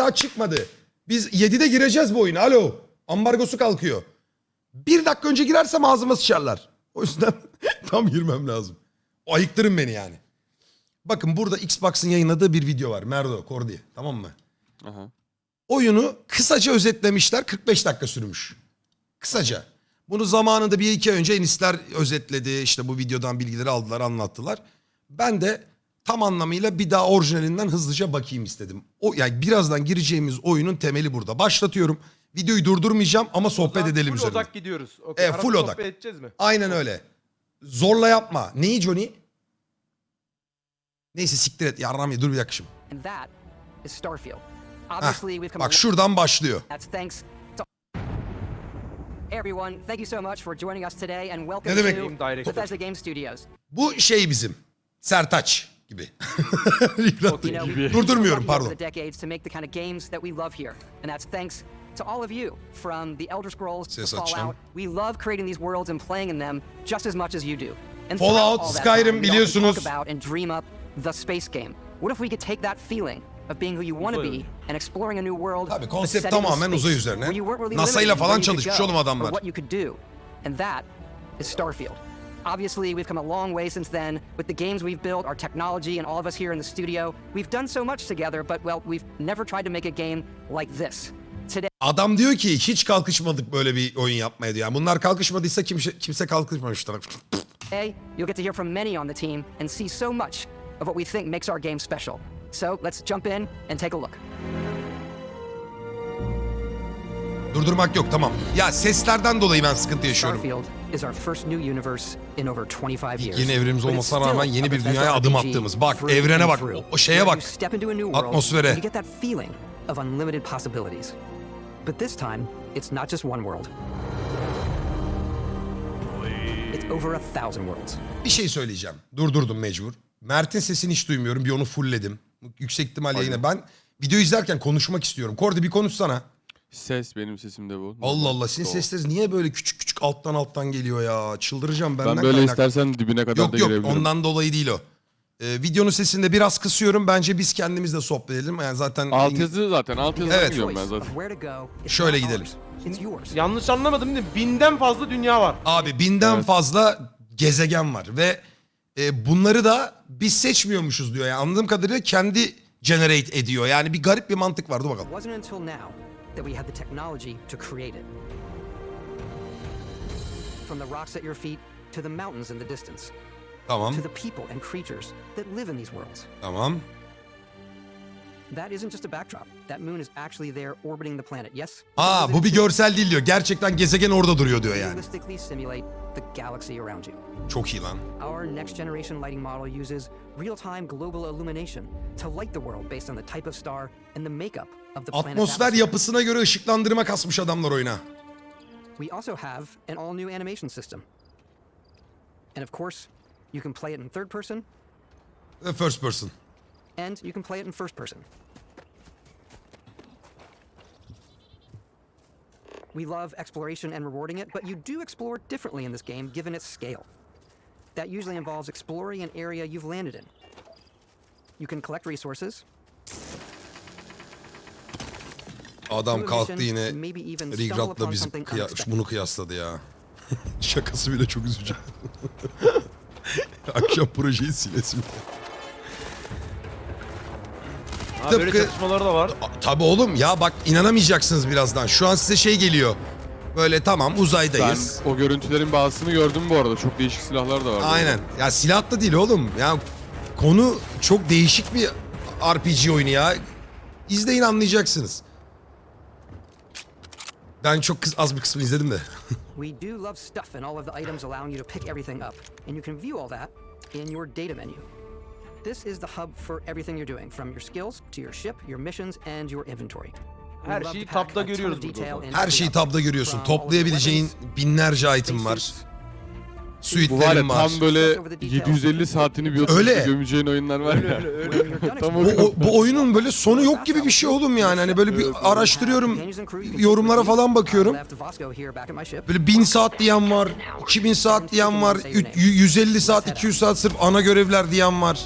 daha çıkmadı. Biz 7'de gireceğiz bu oyuna. Alo. Ambargosu kalkıyor. 1 dakika önce girersem ağzıma sıçarlar. O yüzden tam girmem lazım. Ayıktırın beni yani. Bakın burada Xbox'ın yayınladığı bir video var. Merdo, Kordi. Tamam mı? Aha. Oyunu kısaca özetlemişler. 45 dakika sürmüş. Kısaca. Bunu zamanında 1-2 ay önce Enisler özetledi. İşte bu videodan bilgileri aldılar, anlattılar. Ben de tam anlamıyla bir daha orijinalinden hızlıca bakayım istedim. Yani birazdan gireceğimiz oyunun temeli burada. Başlatıyorum. Videoyu durdurmayacağım ama sohbet edelim full üzerine. Full odak gidiyoruz. Okay, full odak. Sohbet edeceğiz mi? Aynen öyle. Zorla yapma. Neyi Johnny? Neyse siktir et. Yarram ya, dur bir dakika şimdi. And that is Starfield. Bak şuradan başlıyor. That's thanks to everyone. Thank you so much for joining us today and welcome Ne demek? to Bethesda Game Studios. Bu şey bizim. Sertaç gibi. Durdurmuyorum, Durdurmuyorum pardon. The decades to make the kind of games that we love here. And that's thanks to all of you, from the Elder Scrolls to Fallout. We love creating these worlds and playing in them just as much as you do. And Fallout, all that Skyrim time, we biliyorsunuz. talk about and dream up the space game. What if we could take that feeling of being who you want to be and exploring a new world? Tabii konsept tamamen uzay üzerine. NASA ile falan çalışmış oğlum adamlar. What you could do. And that is Starfield. Obviously, we've come a long way since then with the games we've built, our technology, and all of us here in the studio. We've done so much together, but well, we've never tried to make a game like this. Today, Adam diyor ki hiç kalkışmadık böyle bir oyun yapmaya diyor. Yani bunlar kalkışmadıysa kimse kalkışmamışlar. you'll get to hear from many on the team and see so much of what we think makes our game special. So let's jump in and take a look. Durdurmak yok, tamam. Ya seslerden dolayı ben sıkıntı yaşıyorum. Starfield is our first new universe in over 25 years. Yeni evrenimiz But it's olmasına still rağmen a yeni bir Bethesda dünyaya adım RPG attığımız. Bak through evrene and bak, through. o şeye Where bak. you step into a new world Atmosfere. and you get that feeling of unlimited possibilities. But this time, it's not just one world. It's over 1,000 worlds. Bir şey söyleyeceğim. Durdurdum mecbur. Mert'in sesini hiç duymuyorum. Bir onu fullledim. Yüksek ihtimalle yine ben video izlerken konuşmak istiyorum. Kordi bir konuşsana. Ses benim sesim de bu. Allah Allah, sizin sesleriniz niye böyle küçük küçük alttan geliyor ya? Çıldıracağım benden Ben böyle kaynak. istersen dibine kadar da Yok girebilirim. ondan dolayı değil o. Videonun sesini de biraz kısıyorum. Bence biz kendimiz de sohbet edelim. Yani zaten Altyazı zaten. Altyazı Evet. biliyorum ben zaten. Şöyle gidelim. Yanlış anlamadım değil mi? 1000'den fazla dünya var. Abi 1000'den fazla gezegen var ve bunları da biz seçmiyormuşuz diyor. Yani anladığım kadarıyla kendi generate ediyor. Yani bir garip bir mantık var. Dur bakalım. It wasn't until now that we had the technology to create it. From the rocks at your feet to the mountains in the distance. Tamam. To the people and creatures that live in these worlds. Tamam. That isn't just a backdrop. That moon is actually there orbiting the planet. Yes. Bu bir görsel değil diyor. Gerçekten gezegen orada duruyor diyor yani. Realistically simulate the galaxy around you. Çok iyi lan. Our next generation lighting model uses real-time global illumination to light the world based on the type of star and the makeup of the planet's Atmosfer atmosphere. yapısına göre ışıklandırma kasmış adamlar oyuna. We also have an all-new animation system. And of course, you can play it in third person First person. and you can play it in first person. We love exploration and rewarding it, but you do explore differently in this game given its scale. That usually involves exploring an area you've landed in. You can collect resources. Adam kalktı yine maybe even stumble Rigrat'la upon bizim something unexpected. bunu kıyasladı ya. Şakası bile çok üzücü. Akşam projeyi silesim. Ha, böyle Tıpkı- çalışmaları da var. Tabii oğlum ya, bak inanamayacaksınız birazdan. Şu an size şey geliyor. Böyle tamam Ben uzaydayız. o görüntülerin bazısını gördüm bu arada. Çok değişik silahlar da var. Aynen. Ya silah da değil oğlum. Ya konu çok değişik bir RPG oyunu ya. İzleyin anlayacaksınız. Ben çok az bir kısmını izledim de. We do love stuff and all of the items allowing you to pick everything up. And you can view all that in your data menu. This is the hub for everything you're doing, from your skills to your ship, your missions, and your inventory. We Her love şeyi to pack tabda a ton of görüyoruz burada o detail zaman. into Her the şeyi hub. tabda görüyorsun. From all of your Toplayabileceğin weapons, binlerce item var. spacesuits. Bu var ya Suitlerim var. tam böyle 750 saatini bir Öyle. otobüste gömeceğin oyunlar var ya. When you're done Tam exploring, Bu oyunun böyle sonu yok gibi bir şey oğlum yani. Hani böyle bir araştırıyorum, yorumlara falan bakıyorum. left Vasco here back at my ship. Böyle 1000 saat diyen var, 2000 saat diyen var, 150 saat, 200 saat sırf ana görevler diyen var.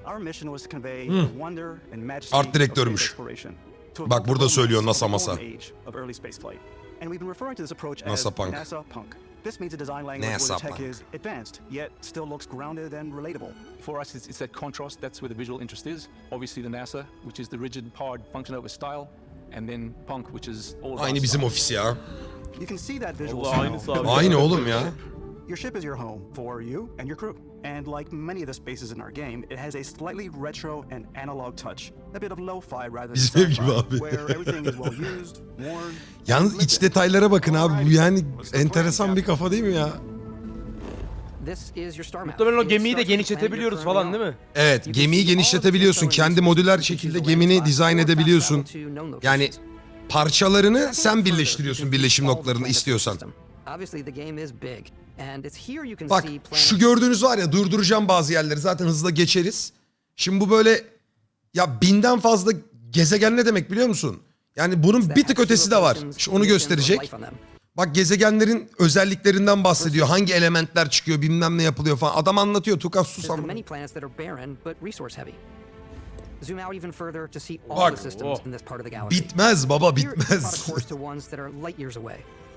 Our Our mission was to convey the wonder and majesty Art of direktörmüş. space exploration. To Bak burada söylüyor NASA the masa. golden age of early spaceflight. And we've been referring to this approach as NASA punk. NASA punk. This means a design language NASA where the tech punk. is advanced, yet still looks grounded and relatable. For us, it's that contrast. That's where the visual interest is. Obviously, the NASA, which is the rigid, hard function over style, and then punk, which is all about Aynı bizim style. ofis ya. You can see that visual Allah, style. aynısı abi. Aynı oğlum ya. Your ship is your home for you and your crew. And like many of the spaces in our game, it has a slightly retro and analog touch. A bit of lo-fi rather than Bizim ev gibi sci-fi, abi. where everything is well used, worn. Yalnız iç detaylara bakın abi. Bu yani enteresan bir kafa değil mi ya? This is your star map. Muhtemelen o It gemiyi de starts with the planet genişletebiliyoruz you're falan currently değil mi? Evet, gemiyi genişletebiliyorsun. Kendi modüler şekilde gemini dizayn edebiliyorsun. Yani parçalarını sen birleştiriyorsun birleşim noktalarını istiyorsan. Bak şu gördüğünüz var ya, durduracağım bazı yerleri, zaten hızla geçeriz. Şimdi bu böyle ya 1000'den fazla gezegen ne demek biliyor musun? Yani bunun bir tık ötesi de var. Şu onu gösterecek. Bak gezegenlerin özelliklerinden bahsediyor. Hangi elementler çıkıyor, bilmem ne yapılıyor falan. Adam anlatıyor. Tukas sus ama. Bak, bitmez baba, bitmez.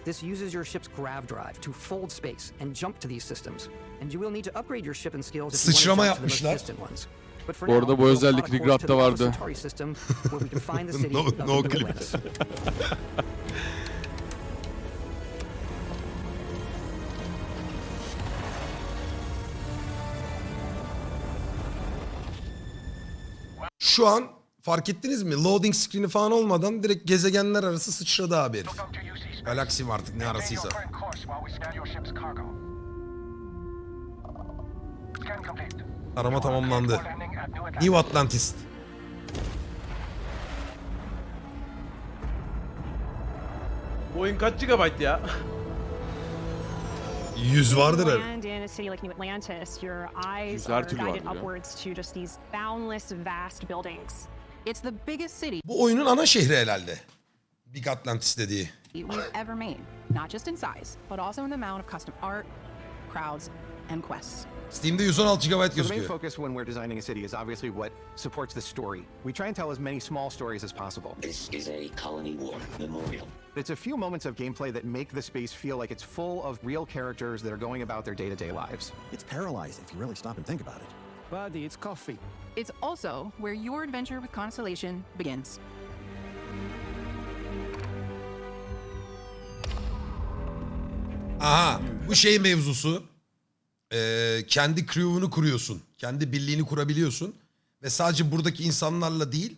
This uses your ship's grav drive to fold space and jump to these systems. And you will need to upgrade your ship and skills if you Sıçrama want to jump to the most yapmışlar. distant ones. But for Bu arada now, bu we'll özellik plot a course to the Rigrat'ta vardı. Alpha Centauri system, where we can find the city No- of no New clip. Atlantis. Şu an fark ettiniz mi? Loading screen'i falan olmadan direkt gezegenler arası sıçradı abi herif. Galaksi mi artık ne arasıysa. Arama tamamlandı. New Atlantis. Bu oyun kaç GB ya? 100 vardır herhalde. Land in a city like New Atlantis, your eyes Güzel are türlü guided vardır ya. upwards to just these boundless, vast buildings. It's the biggest city Bu oyunun ana şehri herhalde. Big Atlantis dediği. we've ever made, not just in size, but also in the amount of custom art, crowds, and quests. Steam'de 116 GB So the main gözüküyor. focus when we're designing a city is obviously what supports the story. We try and tell as many small stories as possible. This is a Colony War memorial. It's a few moments of gameplay that make the space feel like it's full of real characters that are going about their day-to-day lives. It's paralyzing if you really stop and think about it. Buddy, it's coffee. It's also where your adventure with Constellation begins. Aha, bu şey mevzusu. Kendi crew'unu kuruyorsun. Kendi birliğini kurabiliyorsun. Ve sadece buradaki insanlarla değil,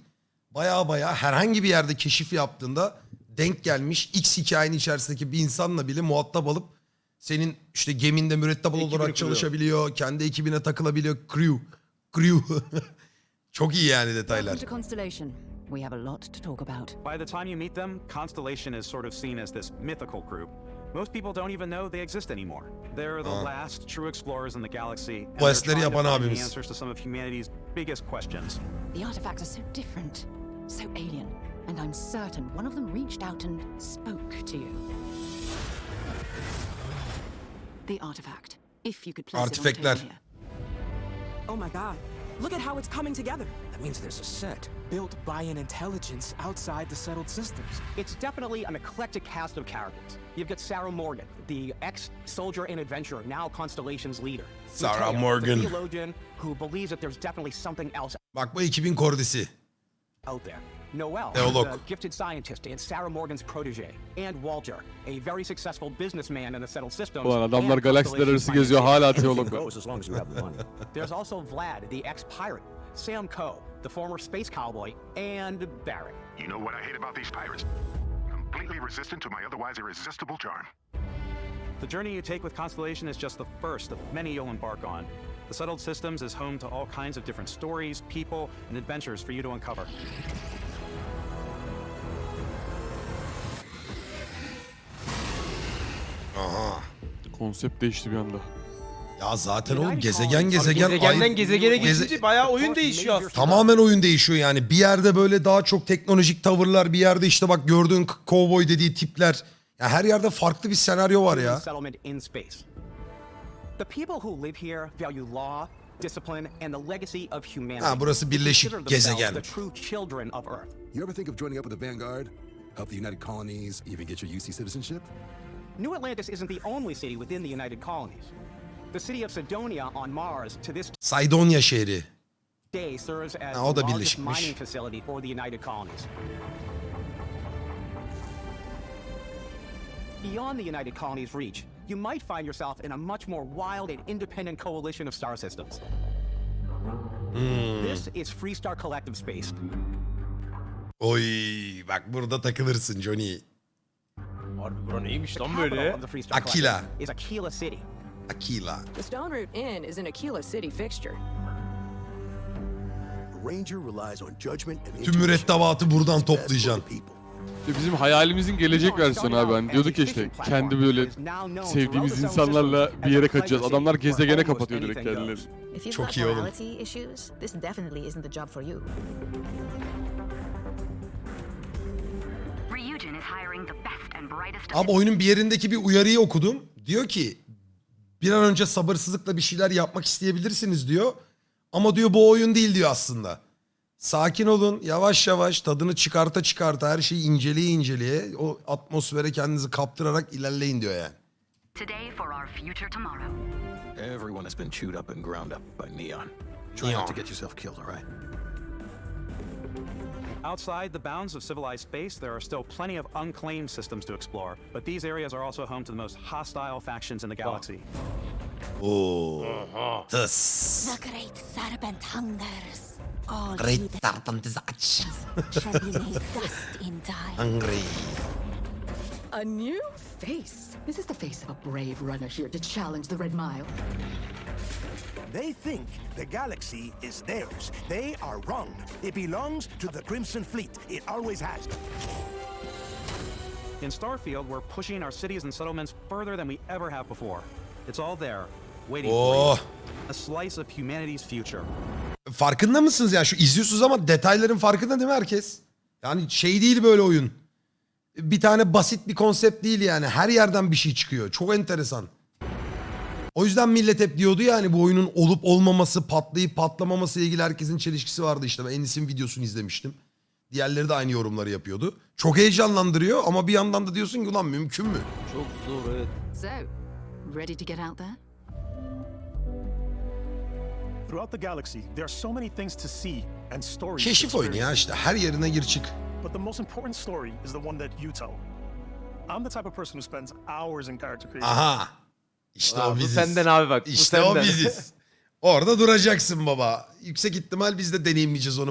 baya herhangi bir yerde keşif yaptığında denk gelmiş X hikayenin içerisindeki bir insanla bile muhatap alıp senin işte geminde mürettebat Ekibini olarak kuruyor. çalışabiliyor. Kendi ekibine takılabiliyor. Crew. Çok iyi yani detaylar. Constellation. We have a lot to talk about. By the time you meet them, Constellation is sort of seen as this mythical group. Most people don't even know they exist anymore. They're the last true explorers in the galaxy, and they're Questleri trying to yapan find the abimiz. answers to some of humanity's biggest questions. The artifacts are so different, so alien, and I'm certain one of them reached out and spoke to you. The artifact, if you could place it on the Artifactler. table here. Oh my god. Look at how it's coming together. That means there's a set built by an intelligence outside the settled systems. It's definitely an eclectic cast of characters. You've got Sarah Morgan, the ex-soldier and adventurer, now Constellation's leader. Sarah Matteo, Morgan. the theologian who believes that there's definitely something else Bak bu ekibin kordisi. out there. Noel, Theolog. the gifted scientist and Sarah Morgan's protege. And Walter, a very successful businessman in the settled systems. Ulan adamlar and galaksiler arası Constellation geziyor, hala Anything teolog var. goes as long as you have the money. There's also Vlad, the ex-pirate, Sam Coe, the former space cowboy, and Barrett. You know what I hate about these pirates? Completely resistant to my otherwise irresistible charm. The journey you take with Constellation is just the first of many you'll embark on. The settled systems is home to all kinds of different stories, people, and adventures for you to uncover. Aha. Konsept değişti bir anda. Ya zaten oğlum gezegen Abi gezegenden gezegene Geze- geçince bayağı oyun değişiyor aslında. Tamamen oyun değişiyor yani. Bir yerde böyle daha çok teknolojik tavırlar, bir yerde işte bak gördüğün kovboy dediği tipler. Ya her yerde farklı bir senaryo var ya. Settlement in space. The people who live here value law, discipline, and the legacy of humanity. Ha, burası birleşik They consider gezegen. themselves the true children of Earth. You ever think of joining up with the Vanguard? Help the United Colonies, even get your UC citizenship? New Atlantis isn't the only city within the United Colonies. The city of Cydonia on Mars to this Saydonya şehri. day serves as Ha, o the da largest birleşikmiş. mining facility for the United Colonies. Beyond the United Colonies' reach, you might find yourself in a much more wild and independent coalition of star systems. This is Freestar Collective Space. Oy bak burada takılırsın Johnny. Harbi bura neymiş The lan capital böyle? of the Freestar Aquila. Collective is Aquila City. Aquila. The Stone Root Inn is an Aquila City fixture. Ranger relies on judgment and Tüm mürettebatı buradan toplayacaksın. İşte bizim hayalimizin gelecek versiyonu abi. Hani diyorduk ya işte kendi böyle sevdiğimiz insanlarla bir yere kaçacağız. Adamlar gezegene kapatıyor direkt kendileri. Çok iyi oğlum. Abi oyunun bir yerindeki bir uyarıyı okudum. Diyor ki bir an önce sabırsızlıkla bir şeyler yapmak isteyebilirsiniz diyor. Ama diyor bu oyun değil diyor aslında. Sakin olun, yavaş yavaş tadını çıkarta çıkarta her şeyi inceleye inceleye o atmosfere kendinizi kaptırarak ilerleyin diyor yani. Today for our future tomorrow. Everyone has been chewed up and ground up by Neon. Try not to get yourself killed, all right? Outside the bounds of civilized space, there are still plenty of unclaimed systems to explore, but these areas are also home to the most hostile factions in the galaxy. Oo. Tıs. The great serpent hungers. All Great he serpent is shall be made dust in time. hungry. A new face. This is the face of a brave runner here to challenge the Red Mile. They think the galaxy is theirs. They are wrong. It belongs to the Crimson Fleet. It always has. In Starfield, we're pushing our cities and settlements further than we ever have before. It's all there, waiting for you. A slice of humanity's future. Farkında mısınız ya? Şu izliyorsunuz ama detayların farkında değil mi herkes? Yani şey değil böyle oyun. Bir tane basit bir konsept değil yani. Her yerden bir şey çıkıyor. Çok enteresan. O yüzden millet hep diyordu yani bu oyunun olup olmaması, patlayıp patlamaması ile ilgili herkesin çelişkisi vardı işte. Ben Enis'in videosunu izlemiştim. Diğerleri de aynı yorumları yapıyordu. Çok heyecanlandırıyor ama bir yandan da diyorsun ki ulan mümkün mü? Çok zor evet. So, ready to get out there? Throughout the galaxy, there are so many things to see and stories. Keşif oyunu ya işte. Her yerine gir çık. But the most important story is the one that you tell. I'm the type of person who spends hours in character creation. Aha. İşte Aa, o bu biziz. senden abi bak, bu İşte o senden. biziz. Orada duracaksın baba. Yüksek ihtimal biz de deneyimleyeceğiz onu.